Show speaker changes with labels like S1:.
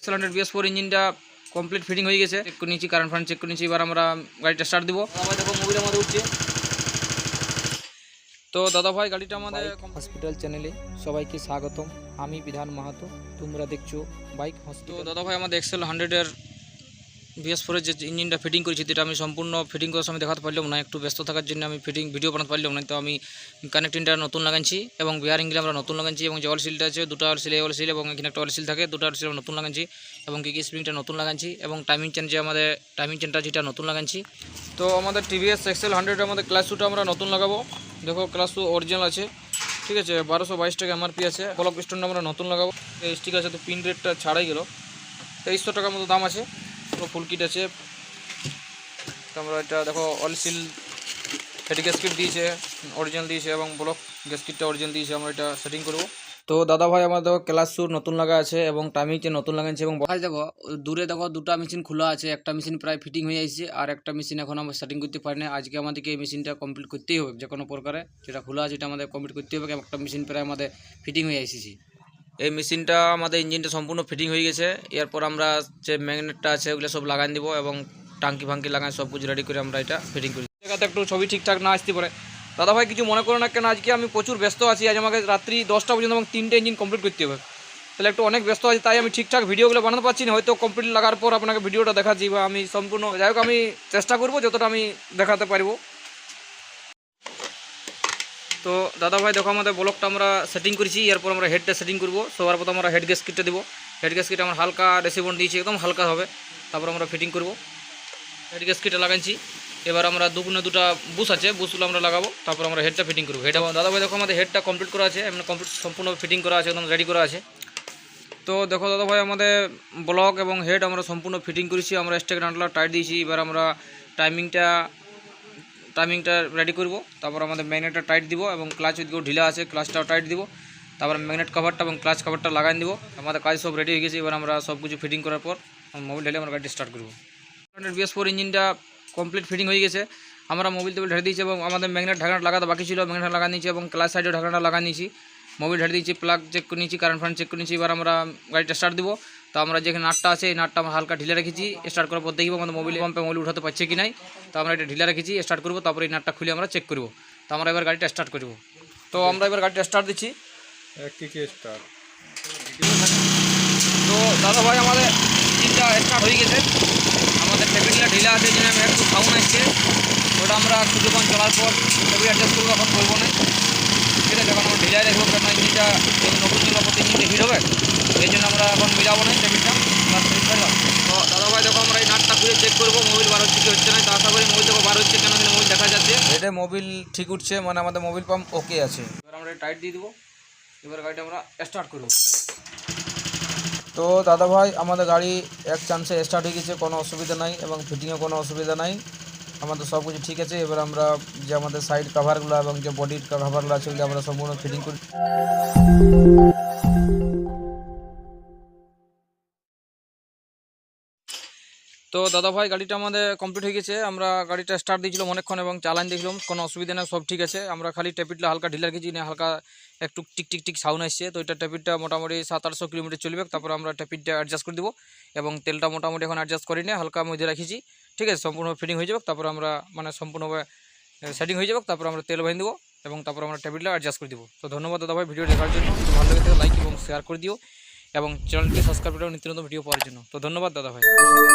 S1: Excel 100 ইঞ্জিনটা complete fitting হয়ে গেছে। চেক করে নিয়েছি, কারেন্ট ফারেন্ট চেক করে নিয়েছি। এবার আমরা গাড়িটা স্টার্ট দিব। আমরা দেখো মোবিলের মধ্যে উঠছে। তো দাদা ভাই গাড়িটা আমাদের
S2: হসপিটাল চ্যানেলে সবাইকে স্বাগতম। আমি বিধান মাহাতো, তোমরা দেখছো বাইক
S1: তো
S2: হসপিটাল।
S1: দাদা ভাই আমাদের এক্সেল 100 BS4 যে ইঞ্জিনটা ফিটিং করেছি, যেটা আমি সম্পূর্ণ ফিটিং করার সময় দেখাতে পারলাম না, একটু ব্যস্ত থাকার জন্য আমি ভিডিও বানাতে পারলাম না। তো আমি কানেক্টিংটা নতুন লাগাচ্ছি এবং বিয়ারিংগুলো আমরা নতুন লাগাচ্ছি এবং যে অয়েল সিলটা আছে দুটো অয়েল সিল এবং এখানে একটা অয়েল সিল থাকে, দুটো অয়েল সিল নতুন লাগাচ্ছি এবং কিক স্প্রিংটা নতুন লাগাচ্ছি এবং টাইমিং চেন যে আমাদের টাইমিং চেনটা যেটা নতুন লাগাচ্ছি। তো আমাদের টিভিএস এক্সেল 100 আমাদের ক্লাস শুটা আমরা নতুন লাগাবো। দেখো ক্লাস শু অরিজিনাল আছে, ঠিক আছে, 1222 টাকা এমআরপি আছে। ব্লক পিস্টনটা আমরা নতুন লাগাবো। স্টিক আছে, তো পিন রেটটা ছাড়াই গেল, 2300 টাকার মতো দাম আছে। পুরো ফুল কিট আছে। তো আমরা এটা দেখো অয়েল সিল হেড গ্যাসকিট দিয়েছে, অরিজিনাল দিয়েছে এবং ব্লক গ্যাসকিটটা অরিজিনাল দিয়েছে। আমরা এটা সেটিং করব। তো দাদা ভাই আমার দেখো ক্লাস শু নতুন লাগা আছে এবং টাইমিং চেন নতুন লাগাচ্ছে এবং দেখো দূরে দেখো দুটো মেশিন খোলা আছে। একটা মেশিন প্রায় ফিটিং হয়ে যাচ্ছে আর একটা মেশিন এখন আমরা সেটিং করতে পারি না। আজকে আমাদেরকে এই মেশিনটা কমপ্লিট করতেই হবে, যে কোনো প্রকারে যেটা খোলা আছে এটা আমাদের কমপ্লিট করতে হবে। একটা মেশিন প্রায় আমাদের ফিটিং হয়ে এসেছি। এই মেশিনটা আমাদের ইঞ্জিনটা সম্পূর্ণ ফিটিং হয়ে গেছে। এরপর আমরা যে ম্যাগনেটটা আছে ওগুলো সব লাগাই দিব এবং টাঙ্কি ফাঙ্কি লাগাই সব কিছু রেডি করে আমরা এটা ফিটিং করি। জায়গাতে একটু ছবি ঠিকঠাক না আসতে পারে, দাদা ভাই কিছু মনে করো না কেন, আজকে আমি প্রচুর ব্যস্ত আছি। আজ আমাকে রাত্রি 10টা পর্যন্ত এবং 3টে ইঞ্জিন কমপ্লিট করতে হবে, তাহলে একটু অনেক ব্যস্ত আছি, তাই আমি ঠিকঠাক ভিডিওগুলো বানাতে পারছি না। হয়তো কমপ্লিট লাগার পর আপনাকে ভিডিওটা দেখাচ্ছি বা আমি সম্পূর্ণ, যাই হোক আমি চেষ্টা করবো যতটা আমি দেখাতে পারবো। তো দাদা ভাই দেখো আমাদের ব্লকটা আমরা সেটিং করেছি। এরপর আমরা হেডটা সেটিং করবো। সবার প্রথম আমরা হেড গ্যাসকিটটা দেবো। হেড গ্যাসকিট আমরা হালকা রেসিবন দিয়েছি, একদম হালকা হবে। তারপর আমরা ফিটিং করব। হেড গ্যাসকিটটা লাগাচ্ছি। এবার আমরা দুটা বুশ আছে, বুশগুলো আমরা লাগাবো। তারপর আমরা হেডটা ফিটিং করবো। হেড দাদা ভাই দেখো আমাদের হেডটা কমপ্লিট করা আছে, এমনি কমপ্লিট সম্পূর্ণ ফিটিং করা আছে, একদম রেডি করা আছে। তো দেখো দাদা ভাই আমাদের ব্লক এবং হেড আমরা সম্পূর্ণ ফিটিং করেছি। আমরা স্টেক নাটলা টাইট দিয়েছি। এবার আমরা টাইমিংটা রেডি করব। তারপর আমাদের ম্যাগনেটটা টাইট দিব এবং ক্লাচ উইথগুলো ঢিলা আছে, ক্লাচটাও টাইট দিব। তারপর ম্যাগনেট কভারটা এবং ক্লাচ কভারটা লাগাই দিব। আমাদের কাজ সব রেডি হয়ে গেছে। এবার আমরা সব কিছু ফিটিং করার পর মোবিল ঢেলে আমরা গাড়ি স্টার্ট করব। 100 BS4 ইঞ্জিনটা কমপ্লিট ফিটিং হয়ে গেছে। আমরা মোবিল টেবিল ঢেলে দিয়েছি এবং আমাদের ম্যাগনেট ঢাকনাটা লাগাতে বাকি ছিল, ম্যাগনেট লাগা নিয়েছি এবং ক্লাচ সাইডেও ঢাকনাটা লাগা নিয়েছি। মোবিল ঢেলে দিয়েছি, প্লাগ চেক করে নিয়েছি, কারেন্ট ফারেন্ট চেক করে নিয়েছি। এবার আমরা গাড়িটা স্টার্ট দিব। তো আমরা যেখানে নাটটা আছে এই নাটটা আমরা হালকা ঢিলে রেখেছি। স্টার্ট করার পর দেখব আমাদের মোবিল পাম্পে মোবিল উঠাতে পারছে কি নাই। তো আমরা এটা ঢিলে রেখেছি, স্টার্ট করব। তারপরে এই নাটটা খুলে আমরা চেক করব। তো আমরা এবার গাড়িটা স্টার্ট করব। তো আমরা এবার গাড়িটা স্টার্ট দিচ্ছি।
S2: স্টার্ট।
S1: তো দাদা ভাই আমাদের ইঞ্জিনটা স্টার্ট হয়ে গেছে। আমাদের টেবিলটা ঢিলা আছে, যেন আমি একটু সাউন্ড আসছে, ওটা আমরা কিছুক্ষণ চলার পর টেবিল অ্যাডজাস্ট করবো, এখন করবো না, ঠিক আছে। এখন আমরা ঢিলাই রাখবো, কারণ ইঞ্জিনটা নতুন চলার পর ইঞ্জিনটা হিট হবে, এই জন্য আমরা এখন মিলাবো না টেবিলটা। তো দাদা ভাই দেখো আমরা এই নাটটা খুলে চেক করবো মোবিল বার হচ্ছে কি হচ্ছে না। তো আশা করি মোবিল দেখো বার হচ্ছে, কেন মোবিল দেখা যাচ্ছে, এটা মোবিল ঠিক উঠছে, মানে আমাদের মোবিল পাম্প ওকে আছে। এবার আমরা টাইট দিয়ে দেবো। এবার গাড়িটা আমরা স্টার্ট করবো।
S2: তো দাদা ভাই আমাদের গাড়ি এক চান্সে স্টার্ট হয়ে গেছে, কোনো অসুবিধা নাই এবং ফিটিংয়ে কোনো অসুবিধা নাই, আমাদের সব কিছু ঠিক আছে। এবার আমরা যে আমাদের সাইড কাভারগুলো এবং যে বডির কাভারগুলো আছে ওগুলো আমরা সম্পূর্ণ ফিটিং করি।
S1: তো দাদা ভাই গাড়িটা আমাদের কমপ্লিট হয়ে গেছে। আমরা গাড়িটা স্টার্ট দিয়েছিলাম অনেকক্ষণ এবং চালান দেখলাম, কোনো অসুবিধা নেই, সব ঠিক আছে। আমরা খালি টেপিটটা হালকা ঢিলা রেখেছি, না হালকা একটু টিক টিক টিক সাউন্ড আসছে। তো এটা টেপিটটা মোটামুটি 700-800 কিলোমিটার চলবে। তারপর আমরা টেপিটটা অ্যাডজাস্ট করে দেবো এবং তেলটা মোটামুটি এখন অ্যাডজাস্ট করি না, হালকা মধ্যে রাখেছি, ঠিক আছে। সম্পূর্ণ ফিটিং হয়ে যাবে, তারপর আমরা মানে সম্পূর্ণভাবে সেটিং হয়ে যাবে। তারপর আমরা তেল ভরে দেবো এবং তারপর আমরা টেপিটটা অ্যাডজাস্ট করে দেবো। তো ধন্যবাদ দাদা ভাই ভিডিও দেখার জন্য। তো ভালো লাগে লাইক এবং শেয়ার করে দিও এবং চ্যানেলটি সাবস্ক্রাইব করে নিত্য নতুন ভিডিও পাওয়ার জন্য। তো ধন্যবাদ দাদা ভাই।